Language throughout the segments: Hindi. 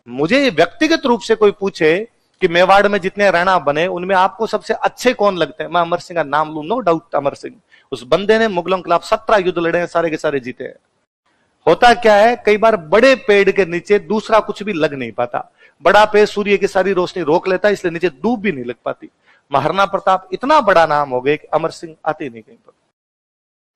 मुझे व्यक्तिगत रूप से कोई पूछे कि मेवाड़ में जितने राणा बने उनमें आपको सबसे अच्छे कौन लगते हैं, मैं अमर सिंह का नाम लूं, नो डाउट अमर सिंह। उस बंदे ने मुगलों के खिलाफ 17 युद्ध लड़े हैं, सारे के सारे जीते हैं। होता क्या है, कई बार बड़े पेड़ के नीचे दूसरा कुछ भी लग नहीं पाता। बड़ा पेड़ सूर्य की सारी रोशनी रोक लेता है, इसलिए नीचे धूप भी नहीं लग पाती। महाराणा प्रताप इतना बड़ा नाम हो गए कि अमर सिंह आते नहीं कहीं पर।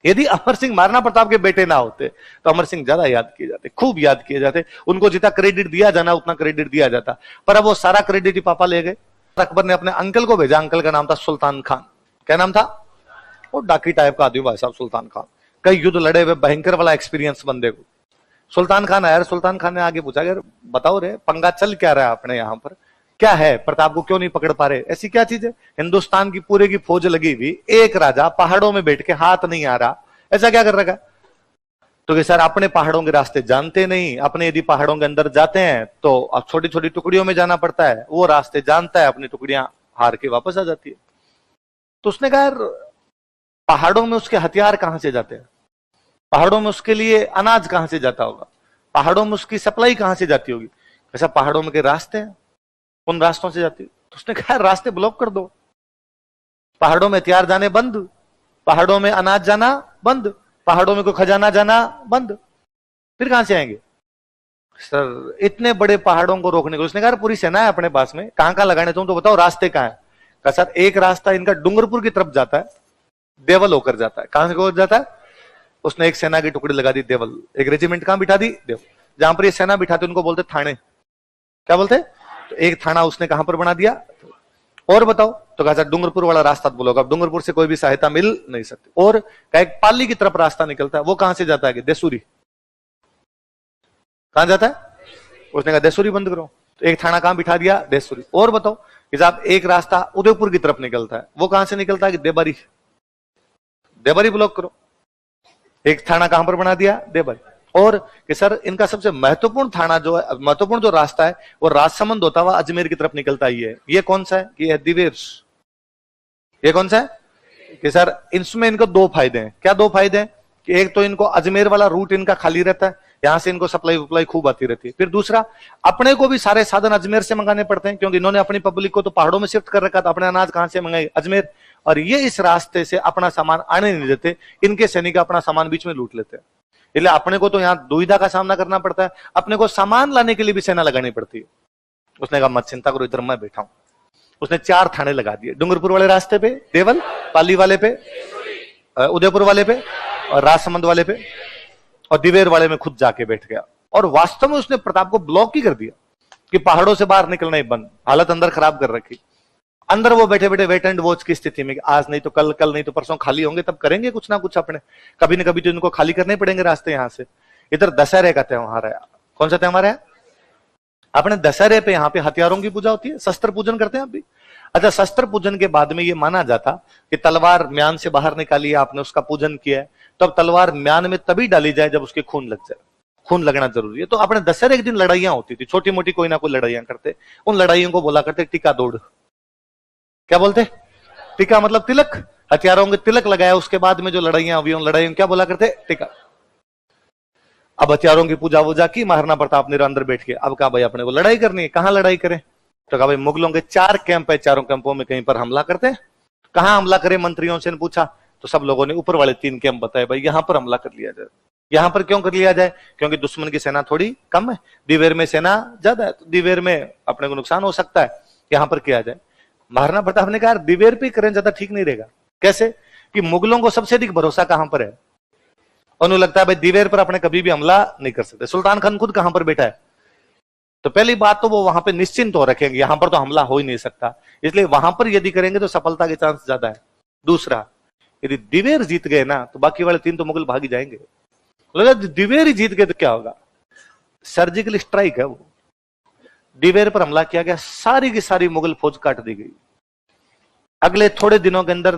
यदि अमर सिंह महाराणा प्रताप के बेटे ना होते तो अमर सिंह ज्यादा याद किए जाते, खूब याद किए जाते। उनको जितना क्रेडिट दिया जाना उतना क्रेडिट दिया जाता, पर अब वो सारा क्रेडिट ही पापा ले गए। अकबर ने अपने अंकल को भेजा, अंकल का नाम था सुल्तान खान। क्या नाम था? वो डाकी टाइप का आदमी भाई साहब सुल्तान खान, कई युद्ध लड़े हुए, भयंकर वाला एक्सपीरियंस बंदे को। सुल्तान खान आया, सुल्तान खान ने आगे पूछा, यार बताओ रे पंगा चल क्या रहा है अपने यहाँ पर, क्या है, प्रताप को क्यों नहीं पकड़ पा रहे, ऐसी क्या चीज है? हिंदुस्तान की पूरे की फौज लगी हुई, एक राजा पहाड़ों में बैठ के हाथ नहीं आ रहा, ऐसा क्या कर रखा? तो कि सर अपने पहाड़ों के रास्ते जानते नहीं, अपने यदि पहाड़ों के अंदर जाते हैं तो अब छोटी छोटी टुकड़ियों में जाना पड़ता है, वो रास्ते जानता है, अपनी टुकड़ियां हार के वापस आ जाती है। तो उसने कहा यार पहाड़ों में उसके हथियार कहां से जाते हैं, पहाड़ों में उसके लिए अनाज कहां से जाता होगा, पहाड़ों में उसकी सप्लाई कहां से जाती होगी? ऐसा पहाड़ों में के रास्ते हैं, उन रास्तों से जाती है। तो उसने कहा रास्ते ब्लॉक कर दो, पहाड़ों में हथियार जाने बंद, पहाड़ों में अनाज जाना बंद, पहाड़ों में कोई खजाना जाना बंद, फिर कहां से आएंगे? सर इतने बड़े पहाड़ों को रोकने को उसने कहा पूरी सेना है अपने पास में, कहां कहां लगाने, तुम तो बताओ रास्ते कहां है? कहा सर एक रास्ता इनका डूंगरपुर की तरफ जाता है, देवल होकर जाता है। कहां से होकर जाता है? उसने एक सेना की टुकड़ी लगा दी देवल, एक रेजिमेंट कहां बिठा दी? देवल। जहां पर ये सेना बिठाते उनको बोलते थाने, क्या बोलते? तो एक थाना उसने कहां पर बना दिया? और बताओ? तो कहा डूंगरपुर वाला रास्ता बोलोगा, अब डूंगरपुर से कोई भी सहायता मिल नहीं सकती। और कहा एक पाली की तरफ रास्ता निकलता है, वो कहां से जाता है? देसूरी। कहां जाता है? उसने कहा देसूरी बंद करो, तो एक थाना कहां बिठा दिया? देसूरी। और बताओ कि साहब एक रास्ता उदयपुर की तरफ निकलता है, वो कहां से निकलता है? देबारी, देबारी ब्लॉक करो। एक थाना कहां पर बना दिया? देबारी। और कि सर इनका सबसे महत्वपूर्ण थाना जो है, महत्वपूर्ण जो रास्ता है वो राजसमंद होता हुआ अजमेर की तरफ निकलता ही है, ये कौन सा है? ये है दिवेर। ये कौन सा है? कि सर इसमें इनको दो फायदे हैं। क्या दो फायदे हैं? कि एक तो इनको अजमेर वाला रूट इनका खाली रहता है, यहां से इनको सप्लाई वप्लाई खूब आती रहती है। फिर दूसरा, अपने को भी सारे साधन अजमेर से मंगाने पड़ते हैं, क्योंकि इन्होंने अपनी पब्लिक को तो पहाड़ों में शिफ्ट कर रखा था, अपने अनाज कहां से मंगाए? अजमेर। और ये इस रास्ते से अपना सामान आने नहीं देते, इनके सैनिक अपना सामान बीच में लूट लेते हैं। इसलिए अपने को तो यहां दुविधा का सामना करना पड़ता है, अपने को सामान लाने के लिए भी सेना लगानी पड़ती है। उसने कहा मत चिंता करो, इधर मैं बैठा हूं। उसने 4 थाने लगा दिए, डूंगरपुर वाले रास्ते पे देवल, पाली वाले पे, उदयपुर वाले पे, और राजसमंद वाले पे, और दिवेर वाले में खुद जाके बैठ गया। और वास्तव में उसने प्रताप को ब्लॉक ही कर दिया कि पहाड़ों से बाहर निकलना ही बंद, हालत अंदर खराब कर रखी। अंदर वो बैठे बैठे वेट एंड वॉच की स्थिति में, आज नहीं तो कल, कल नहीं तो परसों खाली होंगे, तब करेंगे कुछ ना कुछ अपने, कभी ना कभी तो इनको खाली करने पड़ेंगे रास्ते यहां से। इधर दशहरे का त्योहार है, कौन सा त्योहार है? अपने दशहरे पे यहाँ पे हथियारों की पूजा होती है, शस्त्र पूजन करते हैं आप भी। अच्छा, शस्त्र पूजन के बाद में ये माना जाता कि तलवार म्यान से बाहर निकाली, आपने उसका पूजन किया है, तो अब तलवार म्यान में तभी डाली जाए जब उसके खून लग जाए, खून लगना जरूरी है। तो अपने दशहरे के दिन लड़ाइयां होती थी, छोटी मोटी कोई ना कोई लड़ाइयां करते, उन लड़ाइयों को बोला करते टीका दौड़। क्या बोलते? टीका मतलब तिलक, हथियारों के तिलक लगाया, उसके बाद में जो लड़ाइयां हुई उन लड़ाइयों क्या बोला करते? टीका। अब हथियारों की पूजा वूजा की, महाराणा प्रताप ने अंदर बैठ के अब कहा भाई अपने को लड़ाई करनी है, कहां लड़ाई करें? तो कहा भाई मुगलों के 4 कैंप है, चारों कैंपों में कहीं पर हमला करते हैं। कहां हमला करें? मंत्रियों से पूछा तो सब लोगों ने ऊपर वाले 3 कैंप बताए, भाई यहां पर हमला कर लिया जाए। यहां पर क्यों कर लिया जाए? क्योंकि दुश्मन की सेना थोड़ी कम है, दिवेर में सेना ज्यादा है, तो दिवेर में अपने को नुकसान हो सकता है, यहां पर किया जाए। महाराणा प्रताप ने कहा दिवेर पे करें ज्यादा ठीक नहीं रहेगा। कैसे? कि मुगलों को सबसे अधिक भरोसा कहां पर है? उन्हें लगता है भाई दिवेर पर अपने कभी भी हमला नहीं कर सकते। सुल्तान खान खुद कहां पर बैठा है, तो पहली बात तो वो वहां पे निश्चिंत हो रखेंगे, यहां पर तो हमला हो ही नहीं सकता, इसलिए वहां पर यदि करेंगे तो सफलता के चांस ज्यादा है। दूसरा, यदि दिवेर जीत गए ना तो बाकी वाले 3 तो मुगल भाग ही जाएंगे। लगा दिवेर ही जीत गए तो क्या होगा? सर्जिकल स्ट्राइक है वो, दिवेर पर हमला किया गया, सारी की सारी मुगल फौज काट दी गई। अगले थोड़े दिनों के अंदर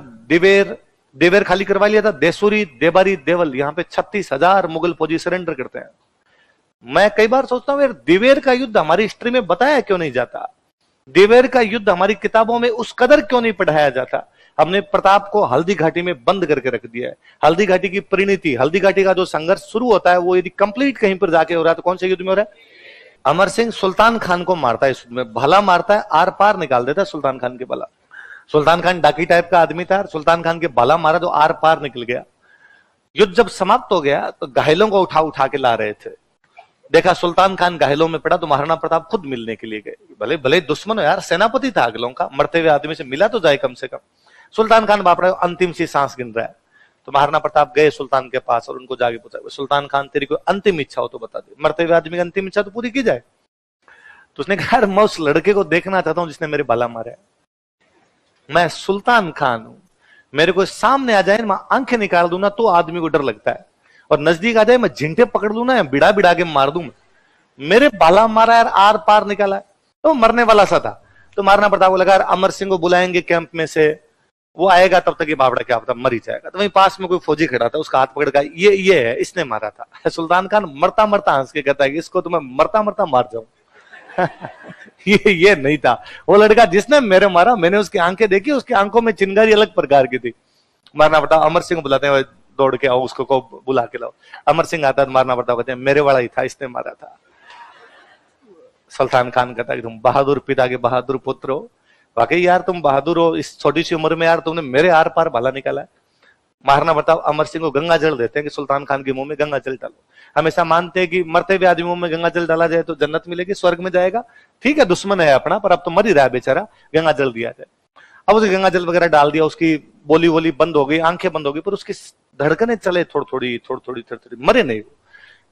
दिवेर खाली करवा लिया था, देसूरी, देबारी, देवल, यहां पे 36,000 मुगल फौजी सरेंडर करते हैं। मैं कई बार सोचता हूं यार दिवेर का युद्ध हमारी हिस्ट्री में बताया क्यों नहीं जाता? दिवेर का युद्ध हमारी किताबों में उस कदर क्यों नहीं पढ़ाया जाता? हमने प्रताप को हल्दी घाटी में बंद करके रख दिया है। हल्दी घाटी की परिणति, हल्दी घाटी का जो संघर्ष शुरू होता है वो यदि कंप्लीट कहीं पर जाके हो रहा है तो कौन से युद्ध में हो रहा है? अमर सिंह सुल्तान खान को मारता है, इसमें भला मारता है, आर पार निकाल देता है सुल्तान खान के भला। सुल्तान खान डाकी टाइप का आदमी था, सुल्तान खान के भला मारा तो आर पार निकल गया। युद्ध जब समाप्त हो गया तो घायलों को उठा उठा के ला रहे थे, देखा सुल्तान खान घायलों में पड़ा तो महाराणा प्रताप खुद मिलने के लिए गए। भले भले दुश्मन हो यार, सेनापति था अगलों का, मरते हुए आदमी से मिला तो जाए कम से कम। सुल्तान खान बाप रहा अंतिम सी सांस गिन रहा है, तो महाराणा प्रताप गए सुल्तान के पास और उनको जाके पूछा, सुल्तान खान तेरी कोई अंतिम इच्छा हो तो बता दे, मरते हुए आदमी की अंतिम इच्छा तो पूरी की जाए। तो उसने कहा, मैं उस लड़के को देखना चाहता हूं जिसने मेरे भला मारा है। मैं सुल्तान खान हूं, मेरे को सामने आ जाए, मैं आंखें निकाल दूं ना तो आदमी को डर लगता है, और नजदीक आ जाए मैं झिंटे पकड़ लू ना, बिड़ा बिड़ा के मार दूं। मेरे भाला मारा यार, आर पार निकाला है, तो मरने वाला सा था। तो महाराणा प्रताप को लगा अमर सिंह को बुलाएंगे कैंप में से, वो आएगा तब तक ये बावड़ा क्या पता मर ही जाएगा। तो वहीं पास में कोई फौजी खड़ा था, उसका हाथ पकड़ का ये है, इसने मारा था। सुल्तान खान मरता मरता हंस के कहता है कि इसको तो मैं मरता मरता मार जाऊं। ये नहीं था वो लड़का जिसने मेरे मारा, मैंने उसकी आंखें देखी, उसकी आंखों में चिंगारी अलग प्रकार की थी। महाराणा प्रताप अमर सिंह बुलाते हैं, दौड़ के आओ, उसको को बुला के लाओ। अमर सिंह आता है, महाराणा प्रताप कहते हैं मेरे वाला ही था, इसने मारा था। सुल्तान खान कहता है तुम बहादुर पिता के बहादुर पुत्र हो, वाकई यार तुम बहादुर हो, इस छोटी सी उम्र में यार तुमने मेरे आर पार भला निकाला है। महाराणा प्रताप अमर सिंह को गंगा जल देते हैं कि सुल्तान खान के मुंह में गंगा जल डालो। हमेशा मानते हैं कि मरते हुए आदमी मुंह में गंगा जल डाला जाए तो जन्नत मिलेगी, स्वर्ग में जाएगा। ठीक है दुश्मन है अपना, पर अब तो मर ही रहा है बेचारा, गंगा जल दिया जाए। अब उसे गंगा जल वगैरह डाल दिया, उसकी बोली वोली बंद हो गई, आंखें बंद हो गई, पर उसकी धड़कने चले थोड़ी थोड़ी, मरे नहीं वो।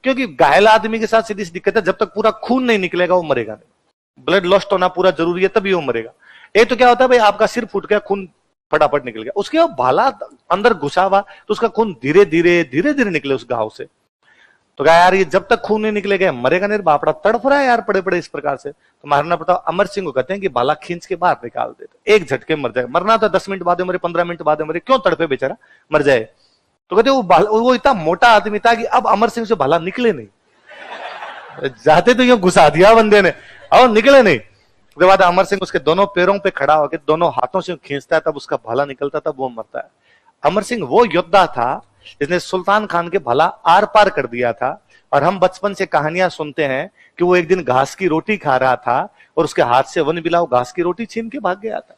क्योंकि घायल आदमी के साथ सीधी सी दिक्कत है, जब तक पूरा खून नहीं निकलेगा वो मरेगा नहीं। ब्लड लॉस्ट होना पूरा जरूरी है तभी वो मरेगा। एक तो क्या होता है भाई, आपका सिर फूट गया, खून फटाफट निकल गया, उसके बाद भाला अंदर घुसा हुआ तो उसका खून धीरे धीरे निकले उस घाव से। तो कहा यार ये जब तक खून नहीं निकलेगा मरेगा नहीं, बापड़ा तड़फ रहा है यार पड़े पड़े इस प्रकार से। तो महाराणा प्रताप अमर सिंह को कहते हैं कि भाला खींच के बाहर निकाल देते, एक झटके मर जाएगा। मरना तो 10 मिनट बाद मरे, 15 मिनट बाद मरे, क्यों तड़पे बेचारा, मर जाए। तो कहते वो इतना मोटा आदमी था कि अब अमर सिंह से भाला निकले नहीं, जाते तो यूं घुसा दिया बंदे ने और निकले नहीं। उसके बाद अमर सिंह उसके दोनों पैरों पे खड़ा होकर दोनों हाथों से खींचता है, तब उसका भाला निकलता, तब वो मरता है। अमर सिंह वो योद्धा था जिसने सुल्तान खान के भाला आर पार कर दिया था। और हम बचपन से कहानियां सुनते हैं कि वो एक दिन घास की रोटी खा रहा था और उसके हाथ से वन बिलाव घास की रोटी छीन के भाग गया था।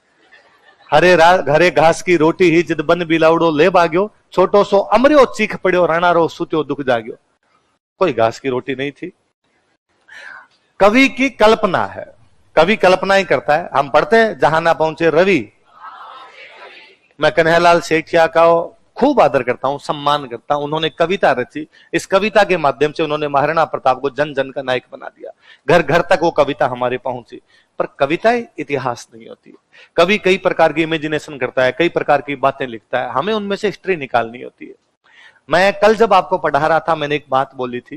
हरे घरे घास की रोटी ही जिद बन बिलावड़ो ले भाग्यो, छोटो सो अमरियो चीख पड़ो, राणारो सुत्यो दुख जाग्यो। कोई घास की रोटी नहीं थी। कवि की कल्पना है, कवि कल्पना ही करता है। हम पढ़ते हैं जहां ना पहुंचे रवि। मैं कन्हैयालाल सेठिया का खूब आदर करता हूं, सम्मान करता हूं। उन्होंने कविता रची, इस कविता के माध्यम से उन्होंने महाराणा प्रताप को जन जन का नायक बना दिया। घर घर तक वो कविता हमारे पहुंची। पर कविताएं इतिहास नहीं होती। कवि कई प्रकार की इमेजिनेशन करता है, कई प्रकार की बातें लिखता है, हमें उनमें से हिस्ट्री निकालनी होती है। मैं कल जब आपको पढ़ा रहा था, मैंने एक बात बोली थी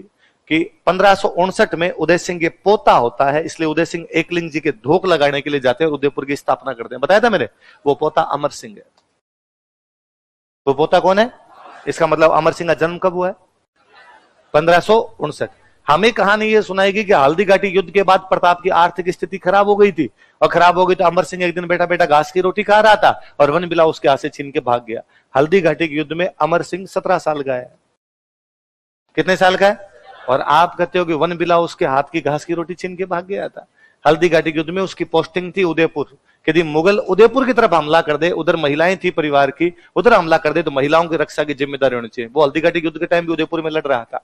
कि 1559 में उदय सिंह के पोता होता है, इसलिए उदय सिंह एकलिंग जी के धोख लगाने के लिए जाते हैं और उदयपुर की स्थापना करते हैं। बताया था मैंने, वो पोता अमर सिंह है। वो पोता कौन है? इसका मतलब अमर सिंह का जन्म कब हुआ है? 1559। हमें कहानी ये सुनाएगी कि हल्दी घाटी युद्ध के बाद प्रताप की आर्थिक स्थिति खराब हो गई थी, और खराब हो गई तो अमर सिंह एक दिन बेटा बेटा घास की रोटी खा रहा था और वन बिलाव उसके हाथ से छीन के भाग गया। हल्दी घाटी के युद्ध में अमर सिंह 17 साल का है। कितने साल का है? और आप कहते हो कि वन बिलाव उसके हाथ की घास की रोटी छीन के भाग गया था। हल्दी घाटी के युद्ध में उसकी पोस्टिंग थी उदयपुर। यदि मुगल उदयपुर की तरफ हमला कर दे, उधर महिलाएं थी परिवार की, उधर हमला कर दे तो महिलाओं की रक्षा की जिम्मेदारी होनी चाहिए। वो हल्दी घाटी के युद्ध के टाइम भी उदयपुर में लड़ रहा था।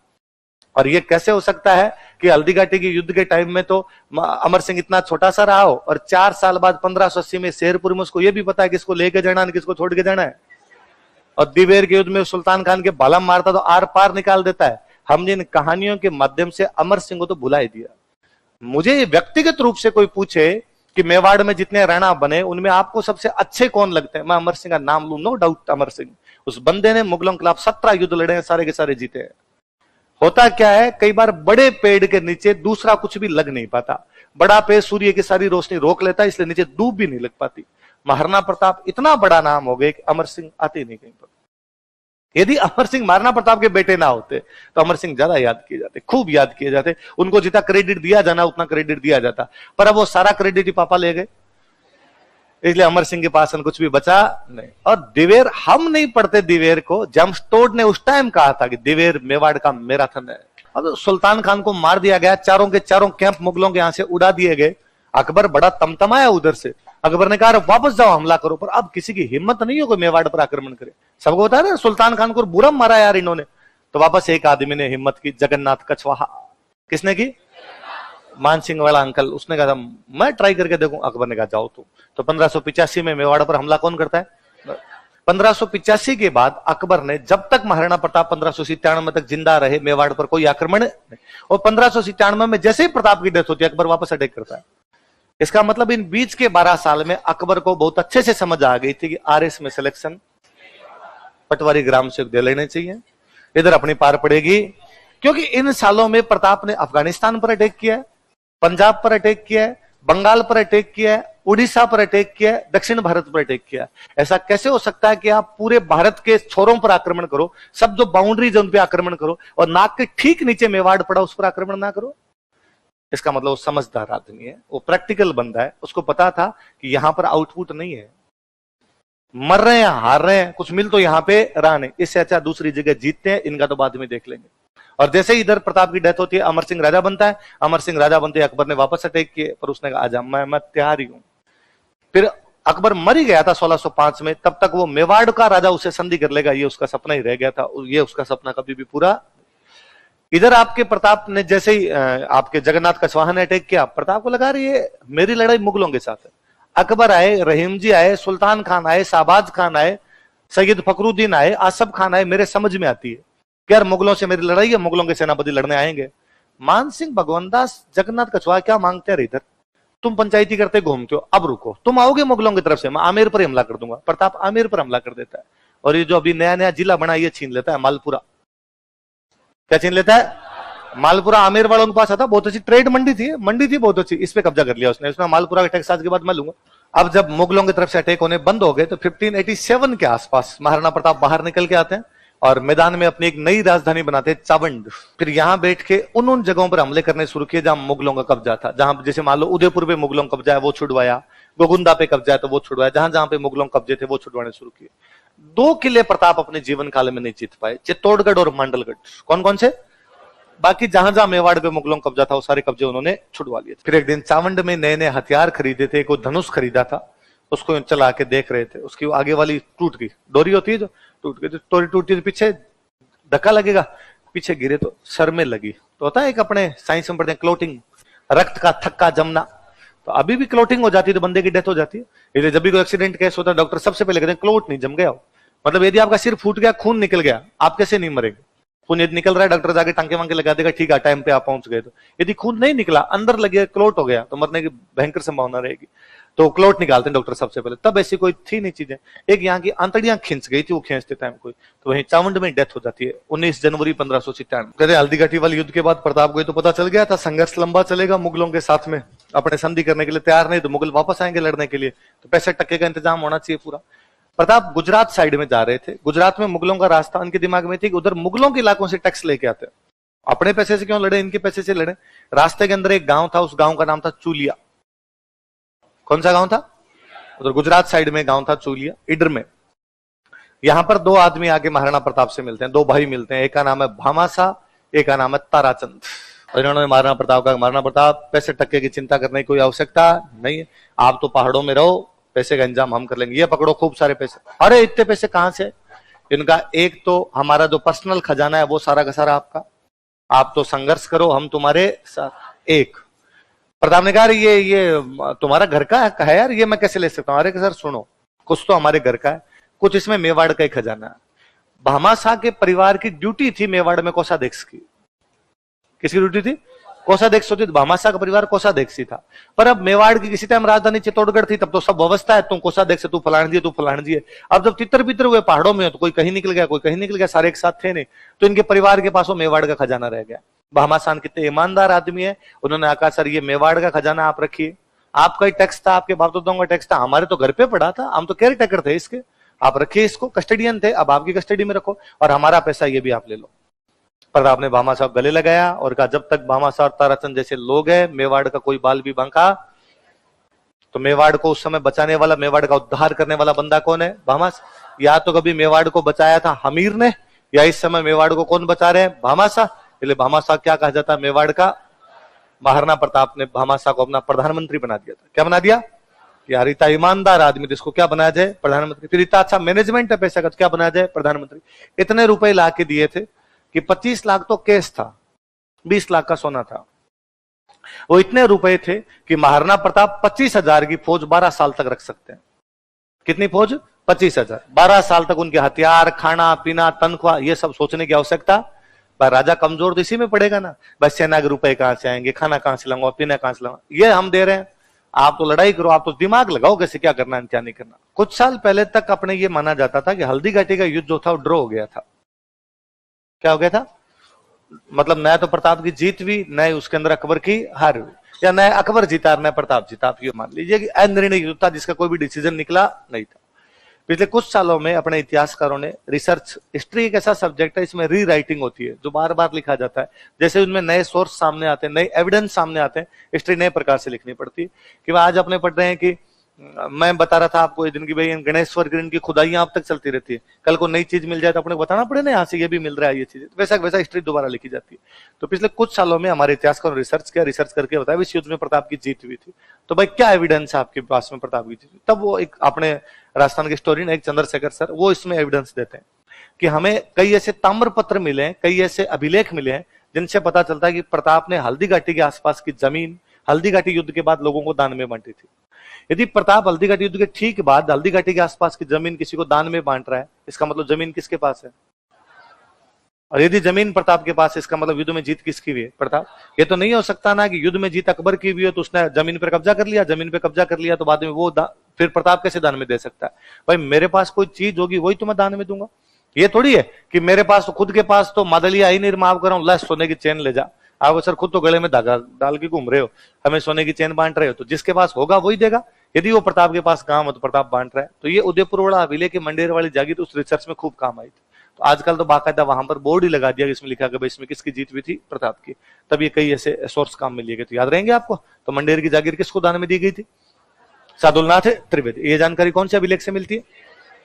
और ये कैसे हो सकता है कि हल्दी घाटी के युद्ध के टाइम में तो अमर सिंह इतना छोटा सा रहा हो और 4 साल बाद 1580 में शेरपुर में उसको यह भी पता है किसको लेके जाना है, किसको छोड़ के जाना है। और दिवेर के युद्ध में सुल्तान खान के भाला मारता तो आर पार निकाल देता है। हमने इन कहानियों के माध्यम से अमर सिंह को तो भुला ही दिया। मुझे व्यक्तिगत रूप से कोई पूछे कि मेवाड़ में जितने राणा बने उनमें आपको सबसे अच्छे कौन लगते हैं, मैं अमर सिंह का नाम लूं। No doubt Amar Singh. उस बंदे ने मुगलों के खिलाफ 17 युद्ध लड़े हैं, सारे के सारे जीते हैं। होता क्या है, कई बार बड़े पेड़ के नीचे दूसरा कुछ भी लग नहीं पाता। बड़ा पेड़ सूर्य की सारी रोशनी रोक लेता है, इसलिए नीचे धूप भी नहीं लग पाती। महाराणा प्रताप इतना बड़ा नाम हो गए कि अमर सिंह आते नहीं कहीं पर। यदि अमर सिंह महाराणा प्रताप के बेटे ना होते तो अमर सिंह ज्यादा याद किए जाते, खूब याद किए जाते। उनको जितना क्रेडिट दिया जाना उतना क्रेडिट दिया जाता, पर अब वो सारा क्रेडिट ही पापा ले गए, इसलिए अमर सिंह के पास कुछ भी बचा नहीं। और दिवेर हम नहीं पढ़ते दिवेर को, जेम्स टोड ने उस टाइम कहा था कि दिवेर मेवाड़ का मैराथन है। अब सुल्तान खान को मार दिया गया, चारों के चारों कैंप मुगलों के यहां से उड़ा दिए गए। अकबर बड़ा तमतमाया उधर से। अकबर ने कहा वापस जाओ, हमला करो, पर अब किसी की हिम्मत नहीं हो कोई मेवाड़ पर आक्रमण करे। सबको बता रहे सुल्तान खान को बुरा मारा यार इन्होंने। तो वापस एक आदमी ने हिम्मत की, जगन्नाथ कछवाहा। किसने की? मान सिंह वाला अंकल। उसने कहा मैं ट्राई करके देखूं। अकबर ने कहा जाओ तुम। तो 1585 में मेवाड़ पर हमला कौन करता है? 1585 के बाद अकबर ने, जब तक महाराणा प्रताप 1597 तक जिंदा रहे, मेवाड़ पर कोई आक्रमण नहीं। और 1597 में जैसे ही प्रताप की डेथ होती है, अकबर वापस अटैक करता है। इसका मतलब इन बीच के 12 साल में अकबर को बहुत अच्छे से समझ आ गई थी कि आरएस में सिलेक्शन पटवारी ग्राम से दे लेने चाहिए, इधर अपनी पार पड़ेगी। क्योंकि इन सालों में प्रताप ने अफगानिस्तान पर अटैक किया है, पंजाब पर अटैक किया है, बंगाल पर अटैक किया है, उड़ीसा पर अटैक किया है, दक्षिण भारत पर अटैक किया है। ऐसा कैसे हो सकता है कि आप पूरे भारत के छोरों पर आक्रमण करो, सब जो बाउंड्री जोन पे आक्रमण करो, और नाक के ठीक नीचे मेवाड़ पड़ा उस पर आक्रमण ना करो? इसका मतलब वो समझदार आदमी है, वो प्रैक्टिकल बंदा है। उसको पता था कि यहां पर आउटपुट नहीं है, मर रहे हैं, हार रहे हैं, कुछ मिल तो यहां पे रहा नहीं, इससे अच्छा दूसरी जगह जीतते हैं, इनका तो बाद में देख लेंगे। और जैसे ही इधर प्रताप की डेथ होती है, अमर सिंह राजा बनता है। अमर सिंह राजा बनते अकबर ने वापस अटैक किए, पर उसने कहा आजा, मैं तैयार ही हूं। फिर अकबर मर ही गया था 1605 में, तब तक वो मेवाड़ का राजा उसे संधि कर लेगा, ये उसका सपना ही रह गया था। ये उसका सपना कभी भी पूरा। इधर आपके प्रताप ने जैसे ही आपके जगन्नाथ कछवाहा ने अटैक किया, प्रताप को लगा रही है मेरी लड़ाई मुगलों के साथ है। अकबर आए, रहीम जी आए, सुल्तान खान आए, शाहबाज खान आए, सैयद फखरुद्दीन आए, आसफ खान आए, मेरे समझ में आती है कि यार मुगलों से मेरी लड़ाई है, मुगलों के सेनापति लड़ने आएंगे। मान सिंह, भगवंतदास, जगन्नाथ कछवाहा क्या मांगते हैं इधर? तुम पंचायती करते घूमते हो, अब रुको, तुम आओगे मुगलों की तरफ से, मैं आमेर पर हमला कर दूंगा। प्रताप आमेर पर हमला कर देता है, और ये जो अभी नया नया जिला बना ये छीन लेता है, मालपुरा। क्या छीन लेता है? मालपुरा। आमेर वालों के पास आता, बहुत अच्छी ट्रेड मंडी थी बहुत अच्छी, इस पे कब्जा कर लिया उसने मालपुरा का टैक्स आज के बाद मैं लूंगा। अब जब मुगलों की तरफ से अटैक होने बंद हो गए, तो 1587 के आसपास महाराणा प्रताप बाहर निकल के आते हैं और मैदान में अपनी एक नई राजधानी बनाते हैं, चावंड। फिर यहां बैठ के उन जगहों पर हमले करने शुरू किए जहां मुगलों का कब्जा था। जहां जैसे मान लो उदयपुर पे मुगलों का कब्जा है, वो छुड़वाया, गोगुंदा पे कब्जा है तो वो छुड़वाया, जहां जहां पे मुगलों कब्जे थे वो छुड़वाने शुरू किए। 2 किले प्रताप अपने जीवन काल में नहीं जीत पाए, चित्तौड़गढ़ और मांडलगढ़। कौन कौन से? बाकी जहां जहां मेवाड़ पे मुगलों कब्जा था वो सारे कब्जे उन्होंने छुड़वा लिए। फिर एक दिन चावंड में नए नए हथियार खरीदे थे, कोई धनुष खरीदा था, उसको चला के देख रहे थे, उसकी आगे वाली टूट गई, डोरी होती है जो टूट गई, तो टूटी तो पीछे धक्का लगेगा, पीछे गिरे तो सर में लगी। तो होता है एक अपने साइंस में पढ़ते हैं क्लोटिंग, रक्त का थक्का जमना। तो अभी भी क्लोटिंग हो जाती है तो बंदे की डेथ हो जाती है। इसलिए जब भी कोई एक्सीडेंट केस होता है डॉक्टर सबसे पहले कहते हैं क्लोट नहीं जम गया हो। मतलब यदि आपका सिर फूट गया, खून निकल गया, आप कैसे नहीं मरेंगे? खून यदि निकल रहा है, डॉक्टर जाके टांके वांके लगा देगा, ठीक है टाइम पे आप पहुंच गए। तो यदि खून नहीं निकला, अंदर लगे, क्लोट हो गया, तो मरने की भयंकर संभावना रहेगी। तो क्लोट निकालते हैं डॉक्टर सबसे पहले। तब ऐसी कोई थी नहीं चीजें। एक यहाँ की आंतड़ियां खिंच गई थी, वो खींचते टाइम कोई, तो वहीं चावंड में डेथ हो जाती है 19 जनवरी 1597। कहते हल्दीघाटी वाले युद्ध के बाद प्रताप को तो पता चल गया था संघर्ष लंबा चलेगा मुगलों के साथ में, अपने संधि करने के लिए तैयार नहीं, तो मुगल वापस आएंगे लड़ने के लिए, तो 65% का इंतजाम होना चाहिए पूरा। प्रताप गुजरात साइड में जा रहे थे, गुजरात में मुगलों का रास्ता उनके दिमाग में थी कि उधर मुगलों के इलाकों से टैक्स लेके आते, अपने पैसे से क्यों लड़े, इनके पैसे से लड़े। रास्ते के अंदर एक गांव था, उस गांव का नाम था चूलिया। कौन सा गांव था? उधर गुजरात साइड में गांव था चूलिया, इडर में। यहां पर 2 आदमी आके महाराणा प्रताप से मिलते हैं, 2 भाई मिलते हैं, एक का नाम है भामाशाह, एक का नाम है ताराचंद। और इन्होंने महाराणा प्रताप का, महाराणा प्रताप पैसे टक्के की चिंता करने की कोई आवश्यकता नहीं है, आप तो पहाड़ों में रहो, पैसे का इंतजाम हम कर लेंगे, ये पकड़ो खूब सारे पैसे। अरे इतने पैसे कहां से? इनका एक तो हमारा जो पर्सनल खजाना है वो सारा का सारा आपका, आप तो संघर्ष करो, हम तुम्हारे साथ। एक प्रताप ने कहा ये तुम्हारा घर का है यार, ये मैं कैसे ले सकता हूँ? अरे सर सुनो, कुछ तो हमारे घर का है, कुछ इसमें मेवाड़ का ही खजाना है। भामाशाह के परिवार की ड्यूटी थी मेवाड़ में कोषाध्यक्ष की। किसकी ड्यूटी थी? कोषाध्यक्ष होती। भामाशाह का परिवार कोषाध्यक्ष था। पर अब मेवाड़ की किसी टाइम राजधानी चित्तौड़गढ़ थी, तब तो सब व्यवस्था है, तुम कोषाध्यक्ष, तू फलाण जी, तू फलाण जी है। अब जब तितर बितर हुए पहाड़ों में, तो कोई कहीं निकल गया, कोई कहीं निकल गया, सारे एक साथ थे नहीं, तो इनके परिवार के पास वो मेवाड़ का खजाना रह गया। भामाशाह कितने ईमानदार आदमी है, उन्होंने कहा सर ये मेवाड़ का खजाना आप रखिए, आपका ही टैक्स था, आपके बाप दादाओं का टैक्स था, हमारे तो घर पे पड़ा था, हम तो केयर टेकर थे इसके, आप रखिए इसको, कस्टडियन थे, अब आपकी कस्टडी में रखो, और हमारा पैसा ये भी आप ले लो। प्रताप ने भामाशाह गले लगाया और कहा जब तक भामाशाह और ताराचंद जैसे लोग हैं, मेवाड़ का कोई बाल भी बांका। तो मेवाड़ को उस समय बचाने वाला, मेवाड़ का उद्धार करने वाला बंदा कौन है? भामाशाह। या तो कभी मेवाड़ को बचाया था हमीर ने, या इस समय मेवाड़ को कौन बचा रहे हैं? भामाशाह। इसलिए भामाशाह क्या कहा जाता है, मेवाड़ का महाराणा प्रताप ने भामाशाह को अपना प्रधानमंत्री बना दिया था। क्या बना दिया? यार इतना ईमानदार आदमी जिसको क्या बनाया जाए, प्रधानमंत्री। फिर इतना अच्छा मैनेजमेंट है पैसा का, क्या बनाया जाए, प्रधानमंत्री। इतने रुपए ला के दिए थे कि 25 लाख तो कैश था, 20 लाख का सोना था। वो इतने रुपए थे कि महाराणा प्रताप 25,000 की फौज 12 साल तक रख सकते हैं। कितनी फौज? 25,000। 12 साल तक उनके हथियार, खाना पीना, तनख्वाह, ये सब सोचने की आवश्यकता। भाई राजा कमजोर तो इसी में पड़ेगा ना, बस सेना के रुपए कहां से आएंगे, खाना कहां से लाऊंगा, पीना कहां से लाऊंगा, ये हम दे रहे हैं। आप तो लड़ाई करो, आप तो दिमाग लगाओ कैसे क्या करना है क्या नहीं करना। कुछ साल पहले तक अपने ये माना जाता था कि हल्दी घाटी का युद्ध जो था वो ड्रॉ हो गया था। क्या हो गया था? मतलब नया तो प्रताप की जीत हुई, नए उसके अंदर अकबर की हार हुई, या नया अकबर जीता नया प्रताप जीता। आप ये मान लीजिए कि अनिर्णय युद्ध था जिसका कोई भी डिसीजन निकला नहीं था। पिछले कुछ सालों में अपने इतिहासकारों ने रिसर्च, हिस्ट्री एक ऐसा सब्जेक्ट है इसमें री राइटिंग होती है, जो बार बार लिखा जाता है। जैसे उनमें नए सोर्स सामने आते हैं, नए एविडेंस सामने आते हैं, हिस्ट्री नए प्रकार से लिखनी पड़ती है। कि आज अपने पढ़ रहे हैं कि मैं बता रहा था आपको इस दिन की भाई गणेश्वर गिरिन की खुदाइयां अब तक चलती रहती है, कल को नई चीज मिल जाए तो अपने को बताना पड़े ना, यहाँ से ये भी मिल रहा है ये चीज, वैसा वैसा हिस्ट्री दोबारा लिखी जाती है। तो पिछले कुछ सालों में हमारे इतिहासकारों ने रिसर्च किया, रिसर्च करके बताया इस युद्ध में प्रताप की जीत हुई थी। तो भाई क्या एविडेंस है आपके पास में प्रताप की जीत? तब वो एक अपने राजस्थान के हिस्टोरियन एक चंद्रशेखर सर, वो इसमें एविडेंस देते हैं कि हमें कई ऐसे ताम्र पत्र मिले हैं, कई ऐसे अभिलेख मिले हैं जिनसे पता चलता है कि प्रताप ने हल्दी घाटी के आसपास की जमीन हल्दी घाटी युद्ध के बाद लोगों को दान में बांटी थी। यदि प्रताप हल्दी घाटी युद्ध के ठीक बाद हल्दी घाटी के आसपास की जमीन किसी को दान में बांट रहा है, इसका मतलब जमीन किसके पास है? और यदि जमीन प्रताप के पास है, इसका मतलब युद्ध में जीत किसकी हुई है? प्रताप। ये तो नहीं हो सकता ना कि युद्ध में जीत अकबर की हुई है तो उसने जमीन पर कब्जा कर लिया, जमीन पे कब्जा कर लिया तो बाद में वो फिर प्रताप कैसे दान में दे सकता है? भाई मेरे पास कोई चीज होगी वही तो मैं दान में दूंगा। ये थोड़ी है कि मेरे पास तो खुद के पास तो मादलिया ही नहीं, माफ कर रहा हूं, सोने की चेन ले जा। आप सर खुद तो गले में धागा डाल के घूम रहे हो, हमें सोने की चेन बांट रहे हो, तो जिसके पास होगा वही देगा। यदि वो प्रताप के पास काम हो तो प्रताप बांट रहा है। तो ये उदयपुर वाला हवेली के मंडेर वाली जागीर उस रिसर्च में खूब काम आई थी। तो आजकल तो बाकायदा वहां पर बोर्ड ही लगा दिया, इसमें लिखा कि भाई इसमें किसकी जीत हुई थी? प्रताप की। तब ये कई ऐसे सोर्स काम में लिए गए, तो याद रहेंगे आपको। तो मंडेर की जागीर किसको दान में दी गई थी? सादुलनाथ त्रिवेदी। ये जानकारी कौन से अभिलेख से मिलती है?